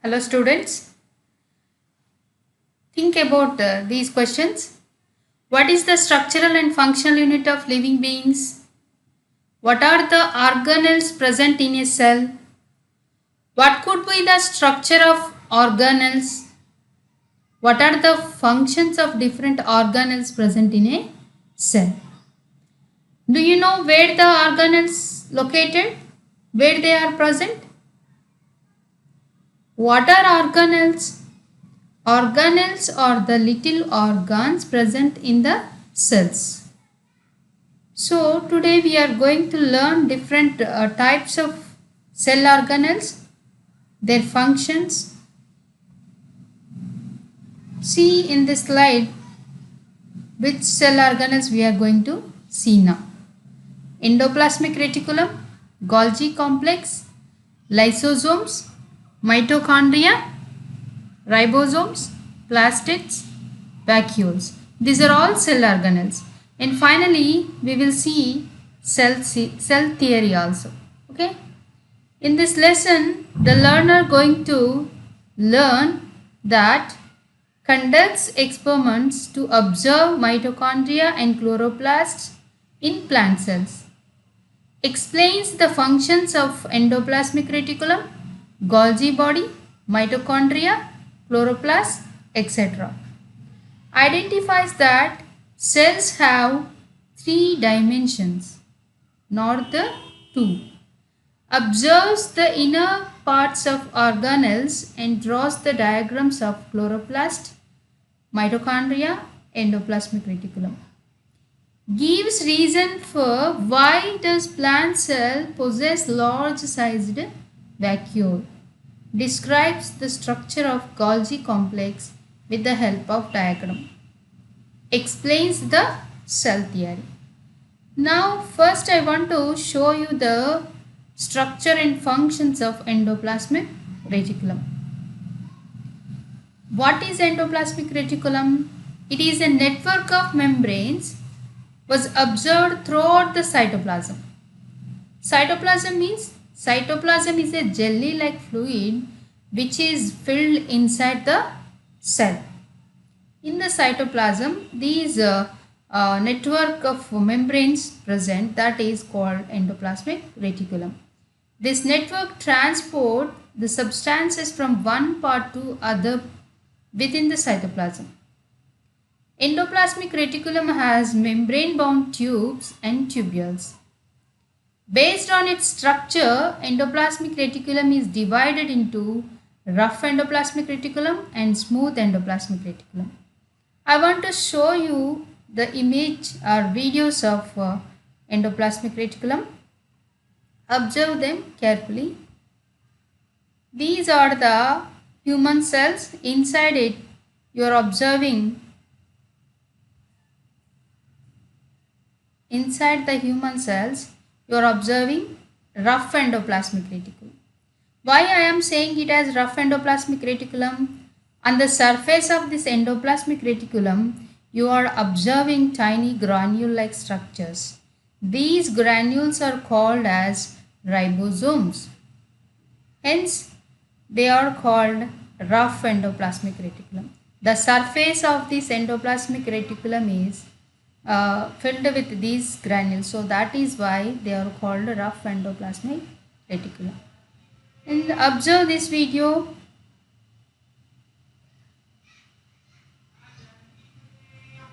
Hello students, think about these questions. What is the structural and functional unit of living beings? What are the organelles present in a cell? What could be the structure of organelles? What are the functions of different organelles present in a cell? Do you know where the organelles located? Where they are present? What are organelles? Organelles are the little organs present in the cells. So today we are going to learn different types of cell organelles, their functions. See in this slide which cell organelles we are going to see now. Endoplasmic reticulum, Golgi complex, lysosomes, mitochondria, ribosomes, plastids, vacuoles. These are all cell organelles. And finally, we will see cell theory also. Okay. In this lesson, the learner going to learn that conducts experiments to observe mitochondria and chloroplasts in plant cells. Explains the functions of endoplasmic reticulum, Golgi body, mitochondria, chloroplast, etc. Identifies that cells have three dimensions, not the two. Observes the inner parts of organelles and draws the diagrams of chloroplast, mitochondria, endoplasmic reticulum. Gives reason for why does plant cell possess large sized vacuole. Describes the structure of Golgi complex with the help of diagram. Explains the cell theory. Now first I want to show you the structure and functions of endoplasmic reticulum. What is endoplasmic reticulum? It is a network of membranes was observed throughout the cytoplasm. Cytoplasm is a jelly-like fluid which is filled inside the cell. In the cytoplasm, these network of membranes present, that is called endoplasmic reticulum. This network transport the substances from one part to other within the cytoplasm. Endoplasmic reticulum has membrane-bound tubes and tubules. Based on its structure, endoplasmic reticulum is divided into rough endoplasmic reticulum and smooth endoplasmic reticulum. I want to show you the image or videos of endoplasmic reticulum. Observe them carefully. These are the human cells. Inside it, you are observing inside the human cells, you are observing rough endoplasmic reticulum. Why I am saying it as rough endoplasmic reticulum? On the surface of this endoplasmic reticulum, you are observing tiny granule-like structures. These granules are called as ribosomes. Hence, they are called rough endoplasmic reticulum. The surface of this endoplasmic reticulum is filled with these granules. So that is why they are called rough endoplasmic reticulum. And observe this video.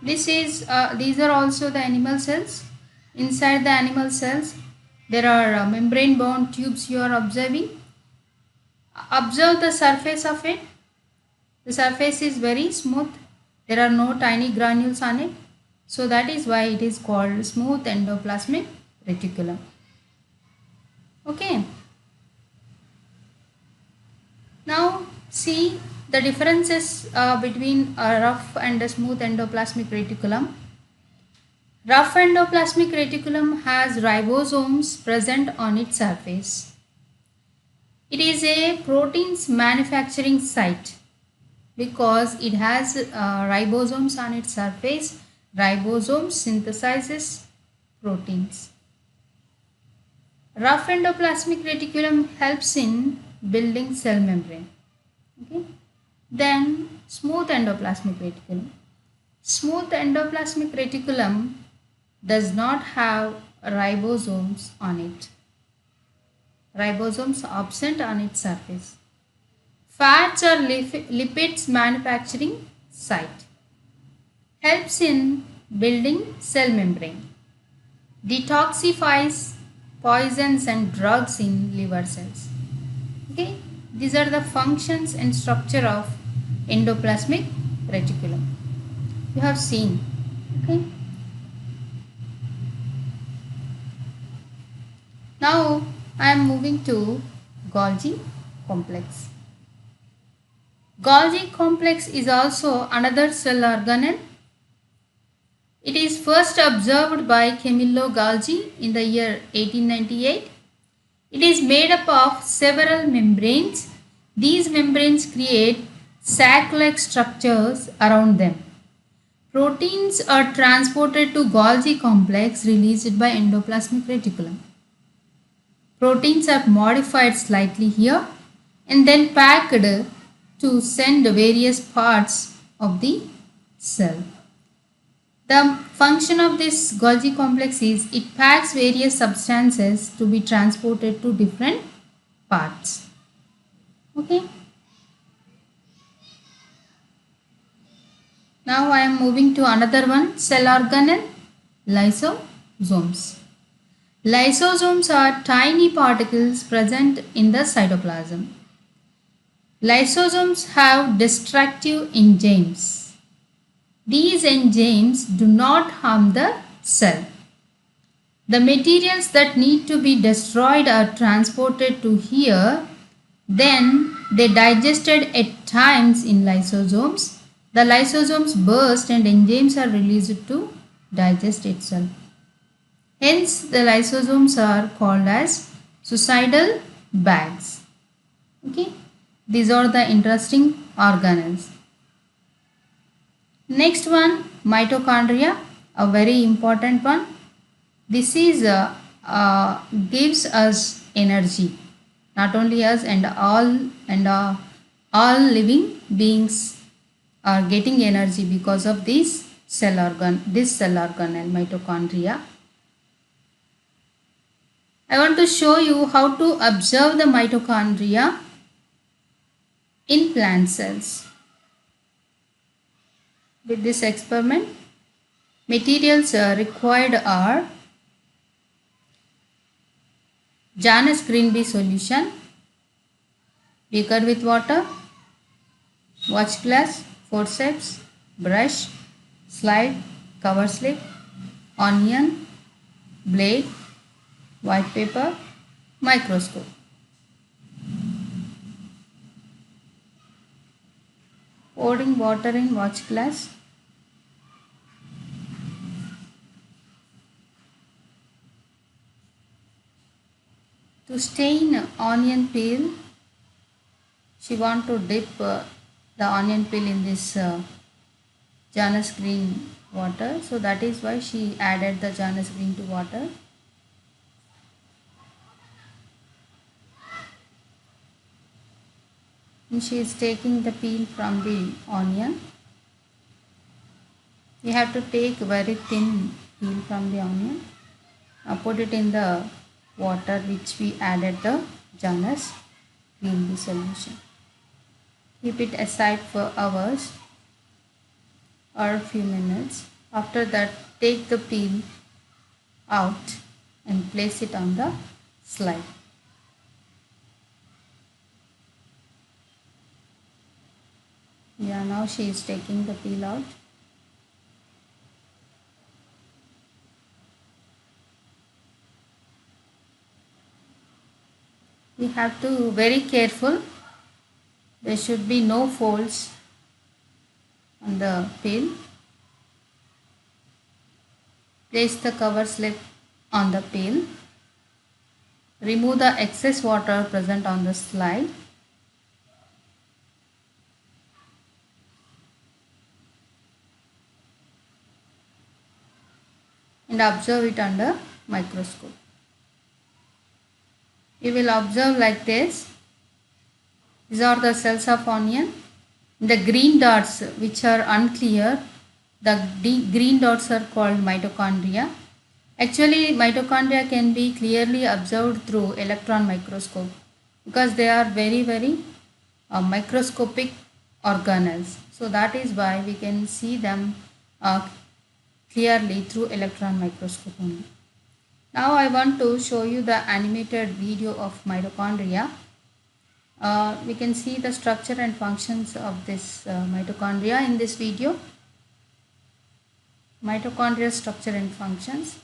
These are also the animal cells. Inside the animal cells, there are membrane-bound tubes you are observing. Observe the surface of it. The surface is very smooth. There are no tiny granules on it. So that is why it is called smooth endoplasmic reticulum. Okay. Now see the differences between a rough and a smooth endoplasmic reticulum. Rough endoplasmic reticulum has ribosomes present on its surface. It is a proteins manufacturing site because it has ribosomes on its surface. Ribosome synthesizes proteins. Rough endoplasmic reticulum helps in building cell membrane. Okay. Then smooth endoplasmic reticulum. Smooth endoplasmic reticulum does not have ribosomes on it. Ribosomes absent on its surface. Fats or lipids manufacturing site. Helps in building cell membrane. Detoxifies poisons and drugs in liver cells. Okay, these are the functions and structure of endoplasmic reticulum. You have seen. Okay. Now I am moving to Golgi complex. Golgi complex is also another cell organelle. It is first observed by Camillo Golgi in the year 1898. It is made up of several membranes. These membranes create sac-like structures around them. Proteins are transported to Golgi complex released by endoplasmic reticulum. Proteins are modified slightly here and then packed to send various parts of the cell. The function of this Golgi complex is it packs various substances to be transported to different parts. Okay. Now I am moving to another one, cell organelle, lysosomes. Lysosomes are tiny particles present in the cytoplasm. Lysosomes have destructive enzymes. These enzymes do not harm the cell. The materials that need to be destroyed are transported to here. Then they digested at times in lysosomes. The lysosomes burst and enzymes are released to digest itself. Hence, the lysosomes are called as suicidal bags. Okay, these are the interesting organelles. Next one, mitochondria, a very important one. This is gives us energy. Not only us and all living beings are getting energy because of this cell organelle, mitochondria. I want to show you how to observe the mitochondria in plant cells. With this experiment, materials required are Janus green bee solution, beaker with water, watch glass, forceps, brush, slide, cover slip, onion, blade, white paper, microscope. Pouring water in watch glass. To stain onion peel, she want to dip the onion peel in this Janus green water. So that is why she added the Janus green to water. And she is taking the peel from the onion. You have to take very thin peel from the onion. Now put it in the water which we added the Janus green bee solution. Keep it aside for hours or a few minutes. After that, take the peel out and place it on the slide. Yeah, now she is taking the peel out. We have to be very careful. There should be no folds on the peel. Place the cover slip on the peel. Remove the excess water present on the slide. And observe it under microscope. You will observe like this. These are the cells of onion. The green dots, which are unclear, the green dots are called mitochondria. Actually, mitochondria can be clearly observed through electron microscope because they are very microscopic organelles. So that is why we can see them clearly through electron microscope only. Now I want to show you the animated video of mitochondria. We can see the structure and functions of this mitochondria in this video. Mitochondria structure and functions.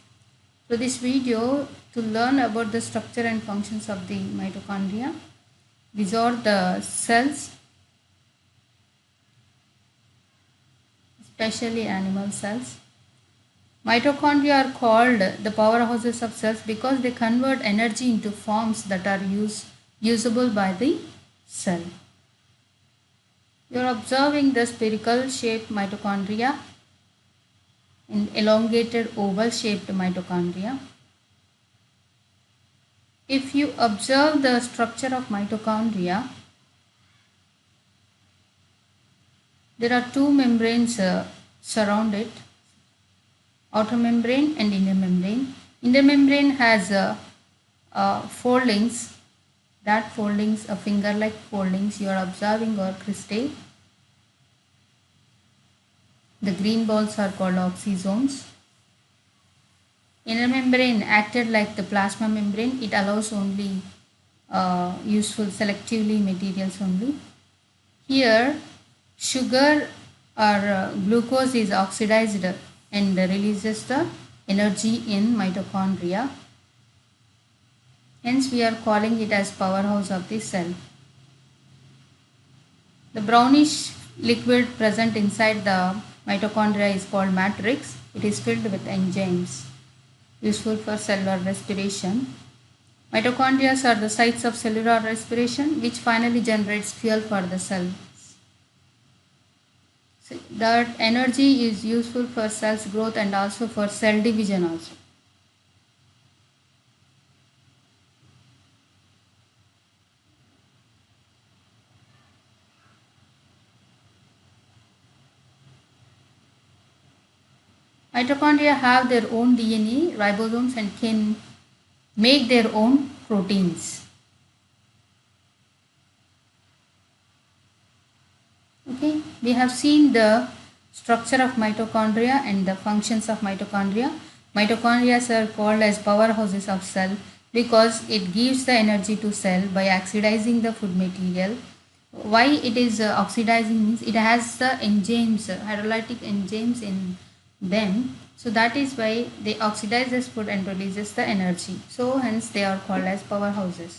So this video, to learn about the structure and functions of the mitochondria, these are the cells, especially animal cells. Mitochondria are called the powerhouses of cells because they convert energy into forms that are usable by the cell. You are observing the spherical shaped mitochondria in elongated oval shaped mitochondria. If you observe the structure of mitochondria, there are two membranes surround it, outer membrane and inner membrane. Inner membrane has foldings. That foldings, a finger-like foldings you are observing, or cristae. The green balls are called oxysomes. Inner membrane acted like the plasma membrane. It allows only useful selectively materials only. Here, sugar or glucose is oxidized and releases the energy in mitochondria. Hence, we are calling it as powerhouse of the cell. The brownish liquid present inside the mitochondria is called matrix. It is filled with enzymes useful for cellular respiration. Mitochondria are the sites of cellular respiration, which finally generates fuel for the cells. So that energy is useful for cells growth and also for cell division also. Mitochondria have their own DNA, ribosomes, and can make their own proteins. Okay, we have seen the structure of mitochondria and the functions of mitochondria. Mitochondria are called as powerhouses of cell because it gives the energy to cell by oxidizing the food material. Why it is oxidizing means it has the enzymes, hydrolytic enzymes in them. So that is why they oxidize this food and releases the energy. So hence they are called as powerhouses.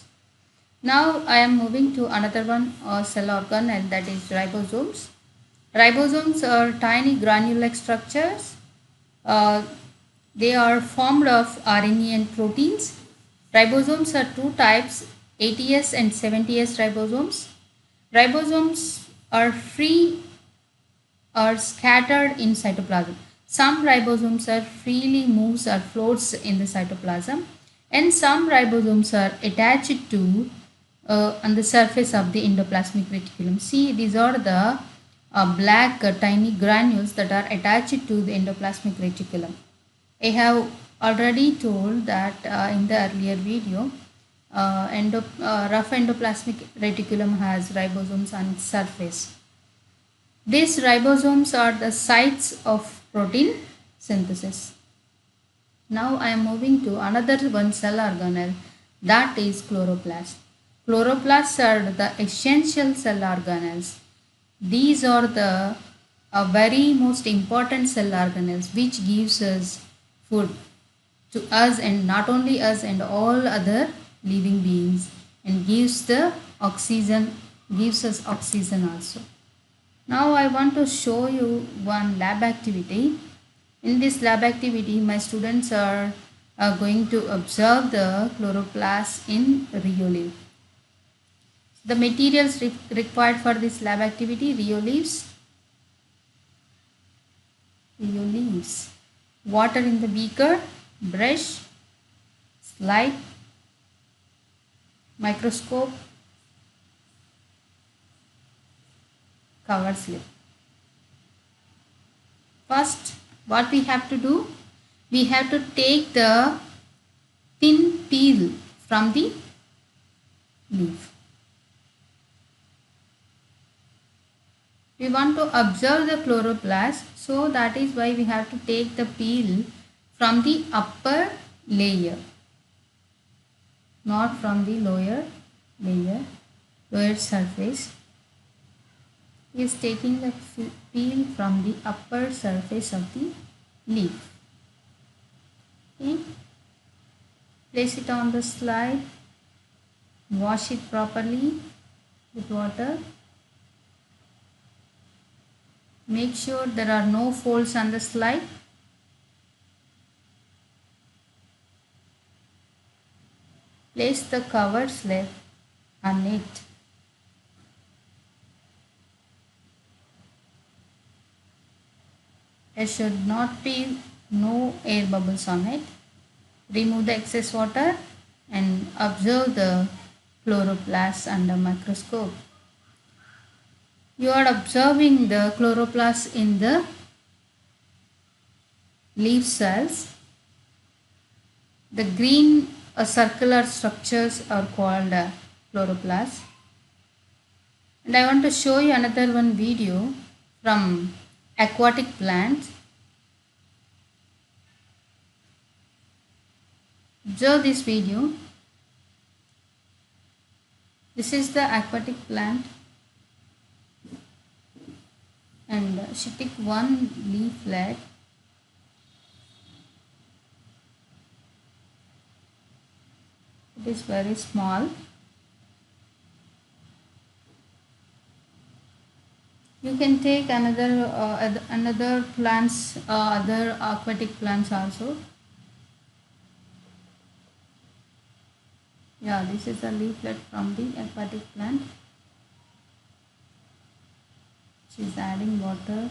Now I am moving to another one cell organelle, that is ribosomes. Ribosomes are tiny granule-like structures. They are formed of RNA and proteins. Ribosomes are two types, 80S and 70S ribosomes. Ribosomes are free or scattered in cytoplasm. Some ribosomes are freely moves or floats in the cytoplasm, and some ribosomes are attached to on the surface of the endoplasmic reticulum. See, these are the black tiny granules that are attached to the endoplasmic reticulum. I have already told that in the earlier video, rough endoplasmic reticulum has ribosomes on its surface. These ribosomes are the sites of protein synthesis. Now I am moving to another one cell organelle, that is chloroplast. Chloroplasts are the essential cell organelles. These are the very most important cell organelles which gives us food to us, and not only us and all other living beings, and gives the oxygen, gives us oxygen also. Now I want to show you one lab activity. In this lab activity, my students are going to observe the chloroplasts in rheolith. The materials required for this lab activity: rheoliths, water in the beaker, brush, slide, microscope, cover slip. First, what we have to do? We have to take the thin peel from the leaf. We want to observe the chloroplast, so that is why we have to take the peel from the upper layer, not from the lower layer, lower surface. He is taking the peel from the upper surface of the leaf. Okay. Place it on the slide, wash it properly with water. Make sure there are no folds on the slide. Place the cover slip on it. There should not be no air bubbles on it. Remove the excess water and observe the chloroplast under microscope. You are observing the chloroplast in the leaf cells. The green circular structures are called chloroplasts. And I want to show you another one video from aquatic plants. Observe this video. This is the aquatic plant, and she took one leaflet. It is very small. You can take another plants, other aquatic plants also. Yeah, this is a leaflet from the aquatic plant. She is adding water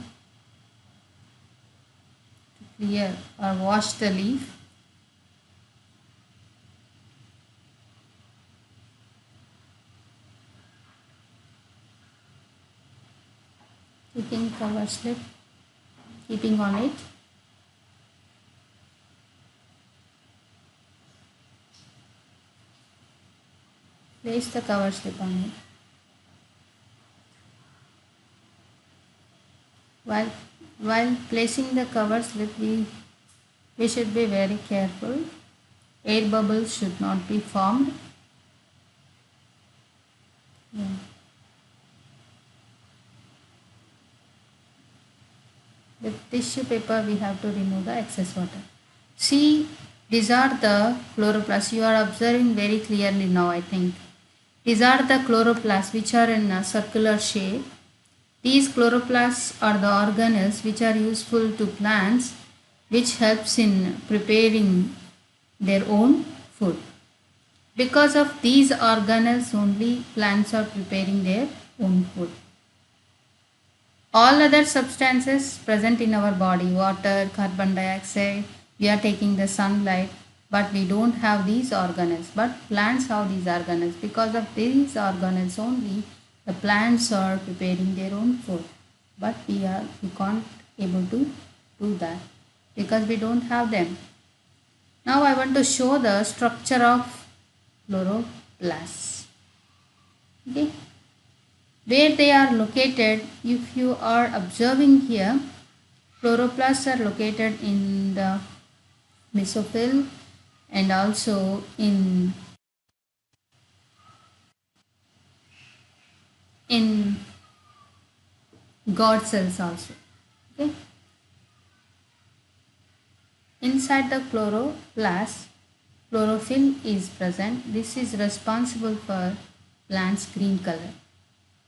to clear or wash the leaf. Taking cover slip, keeping on it. Place the cover slip on it. While placing the cover slip, we should be very careful. Air bubbles should not be formed. Yeah. With tissue paper, we have to remove the excess water. See, these are the chloroplasts. You are observing very clearly now, I think. These are the chloroplasts which are in a circular shape. These chloroplasts are the organelles which are useful to plants, which helps in preparing their own food. Because of these organelles only, plants are preparing their own food. All other substances present in our body, water, carbon dioxide, we are taking the sunlight, but we don't have these organelles. But plants have these organelles. Because of these organelles only, the plants are preparing their own food. But we can't able to do that because we don't have them. Now I want to show the structure of chloroplasts. Okay. Where they are located, if you are observing here, chloroplasts are located in the mesophyll and also in God cells also. Okay. Inside the chloroplast, chlorophyll is present. This is responsible for plant's green color.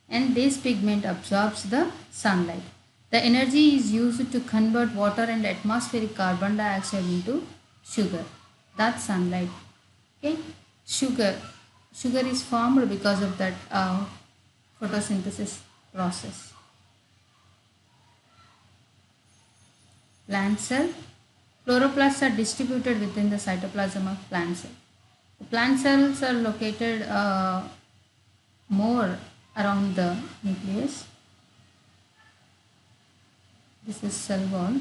And this pigment absorbs the sunlight. The energy is used to convert water and atmospheric carbon dioxide into sugar. That's sunlight. Okay, sugar is formed because of that photosynthesis process. Plant cell. Chloroplasts are distributed within the cytoplasm of plant cell. The plant cells are located more around the nucleus. This is cell wall.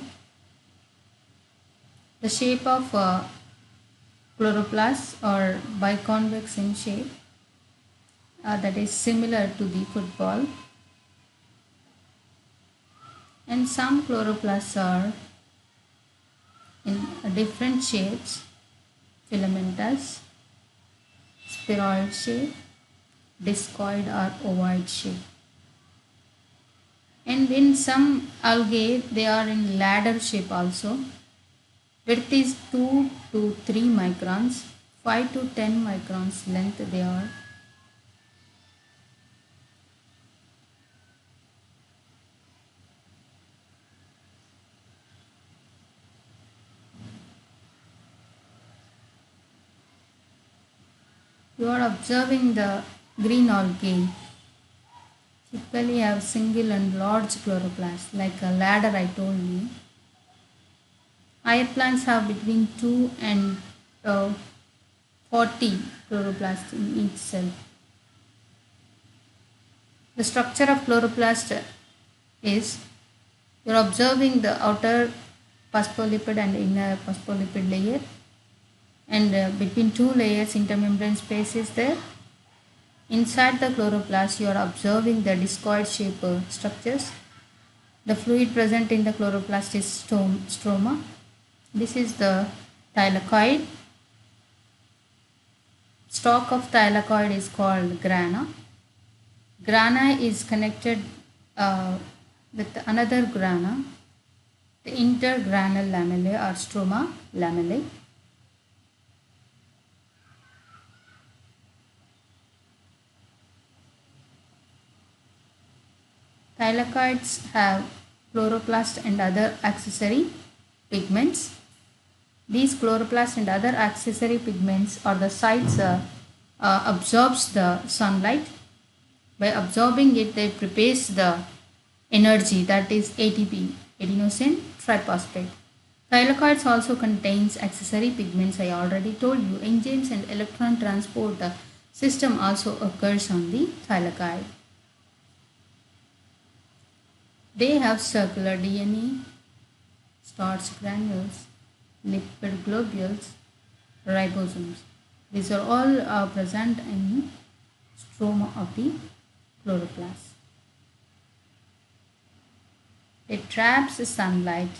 The shape of chloroplasts are biconvex in shape, that is similar to the football, and some chloroplasts are in different shapes: filamentous, spheroid shape, discoid or ovoid shape. And in some algae they are in ladder shape also. Width is 2 to 3 microns, 5 to 10 microns length they are. You are observing the green algae. Typically have single and large chloroplasts like a ladder I told you. Higher plants have between 2 and 40 chloroplasts in each cell. The structure of chloroplast is, you are observing the outer phospholipid and inner phospholipid layer, and between two layers intermembrane space is there. Inside the chloroplast you are observing the discoid shape structures. The fluid present in the chloroplast is stroma. This is the thylakoid. Stalk of thylakoid is called grana. Grana is connected with another grana, the intergranal lamellae or stroma lamellae. Thylakoids have chloroplast and other accessory pigments. These chloroplast and other accessory pigments are the sites absorbs the sunlight. By absorbing it, they prepares the energy, that is ATP, adenosine triphosphate. Thylakoids also contains accessory pigments. I already told you. Enzymes and electron transport system also occurs on the thylakoid. They have circular DNA, starch granules, lipid globules, ribosomes. These are all present in stroma of the chloroplast. It traps the sunlight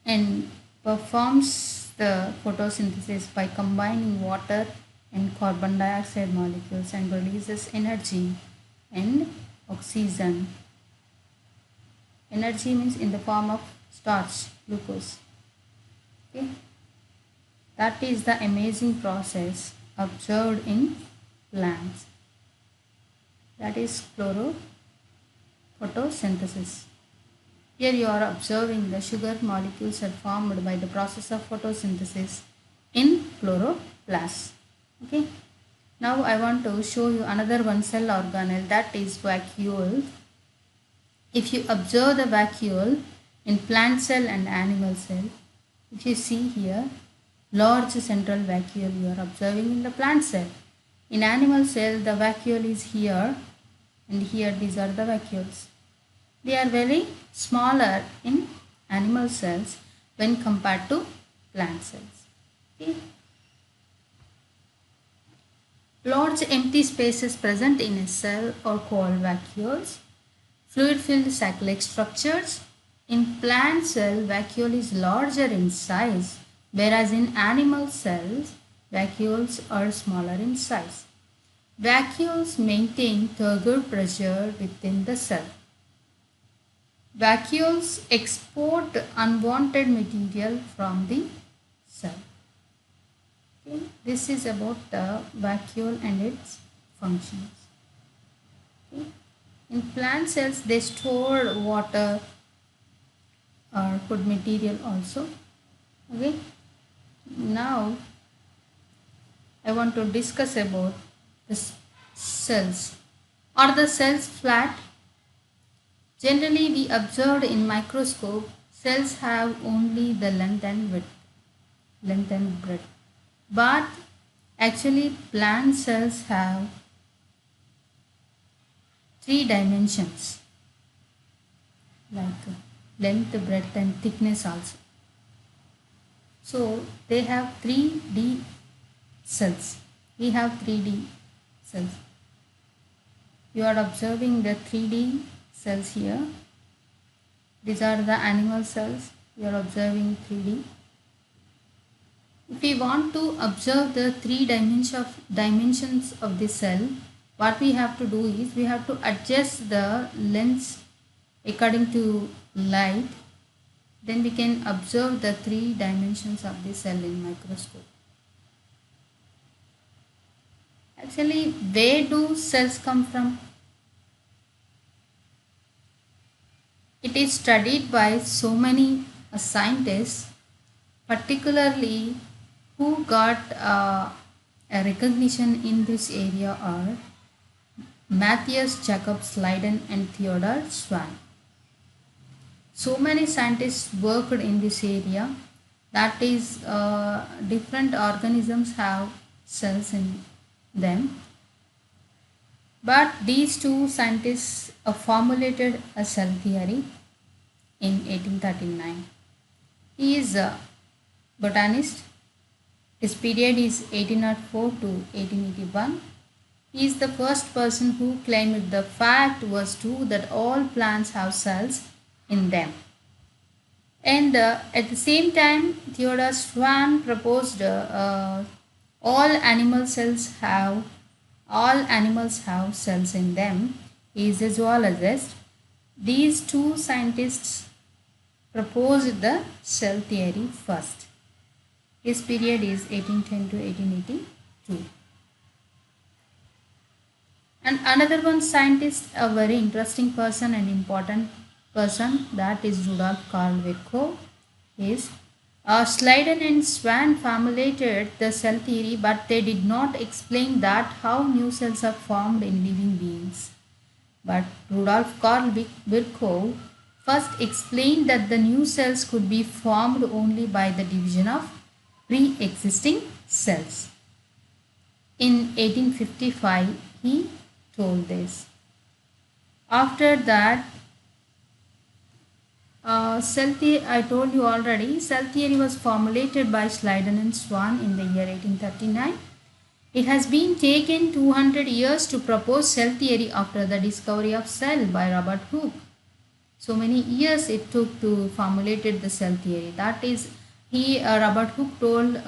and performs the photosynthesis by combining water and carbon dioxide molecules and releases energy and oxygen. Energy means in the form of starch, glucose. Okay. That is the amazing process observed in plants. That is photosynthesis. Here you are observing the sugar molecules are formed by the process of photosynthesis in chloroplasts. Okay. Now I want to show you another one cell organelle, that is vacuole. If you observe the vacuole in plant cell and animal cell, if you see here, large central vacuole you are observing in the plant cell. In animal cell, the vacuole is here, and here these are the vacuoles. They are very smaller in animal cells when compared to plant cells. Okay. Large empty spaces present in a cell are called vacuoles. Fluid-filled sac-like structures. In plant cell, vacuole is larger in size, whereas in animal cells, vacuoles are smaller in size. Vacuoles maintain turgor pressure within the cell. Vacuoles export unwanted material from the cell. Okay. This is about the vacuole and its functions. Okay. In plant cells, they store water or food material also. Okay. Now, I want to discuss about the cells. Are the cells flat? Generally, we observed in microscope, cells have only the length and breadth. But actually, plant cells have 3 dimensions, like length, breadth and thickness also. So they have 3D cells. We have 3D cells. You are observing the 3D cells here. These are the animal cells. You are observing 3D. If we want to observe the dimensions of the cell, what we have to do is we have to adjust the lens according to light. Then we can observe the 3 dimensions of the cell in microscope. Actually, where do cells come from? It is studied by so many scientists, particularly who got a recognition in this area are Matthias Jacob Leiden and Theodor Schwann. So many scientists worked in this area, that is different organisms have cells in them, but these two scientists formulated a cell theory in 1839. He is a botanist. His period is 1804 to 1881. He is the first person who claimed the fact was true that all plants have cells in them. And at the same time, Theodor Schwann proposed all animals have cells in them. He is a zoologist. These two scientists proposed the cell theory first. His period is 1810 to 1882. And another one scientist, a very interesting person and important person, that is Rudolf Karl Virchow. Schleiden and Schwann formulated the cell theory, but they did not explain that how new cells are formed in living beings. But Rudolf Karl Virchow first explained that the new cells could be formed only by the division of pre-existing cells. In 1855, he told this. After that, cell theory, I told you already, cell theory was formulated by Schleiden and Schwann in the year 1839. It has been taken 200 years to propose cell theory after the discovery of cell by Robert Hooke. So many years it took to formulate the cell theory. That is, Robert Hooke told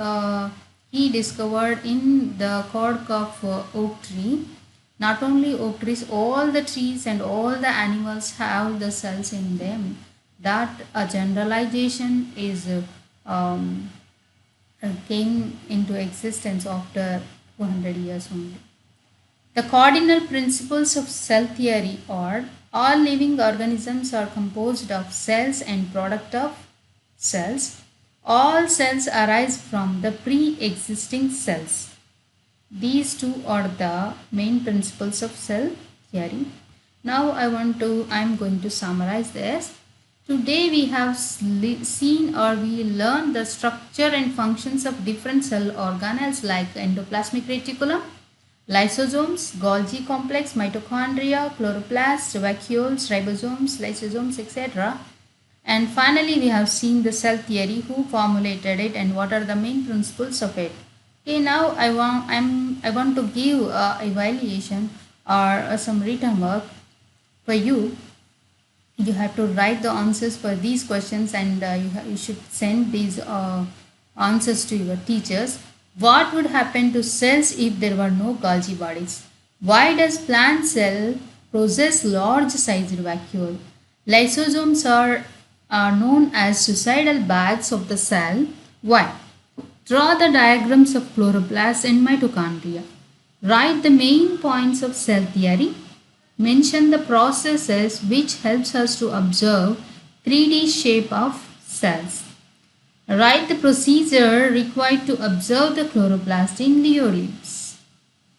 he discovered in the cork of oak tree. Not only oak trees, all the trees and all the animals have the cells in them. That a generalization is came into existence after 200 years only. The cardinal principles of cell theory are: all living organisms are composed of cells and product of cells. All cells arise from the pre-existing cells. These two are the main principles of cell theory. Now I am going to summarize this. Today we have seen or we learned the structure and functions of different cell organelles like endoplasmic reticulum, lysosomes, Golgi complex, mitochondria, chloroplasts, vacuoles, ribosomes, lysosomes, etc. And finally we have seen the cell theory, who formulated it and what are the main principles of it. Okay, now I want to give evaluation or some written work for you. You have to write the answers for these questions, and you should send these answers to your teachers. What would happen to cells if there were no Golgi bodies? Why does plant cell possess large sized vacuole? Lysosomes are known as suicidal bags of the cell. Why? Draw the diagrams of chloroplasts and mitochondria. Write the main points of cell theory. Mention the processes which helps us to observe 3D shape of cells. Write the procedure required to observe the chloroplast in Leo leaves.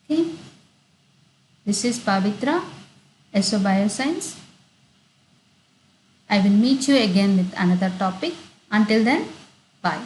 Okay. This is Pavitra, SO Bioscience. I will meet you again with another topic. Until then, bye.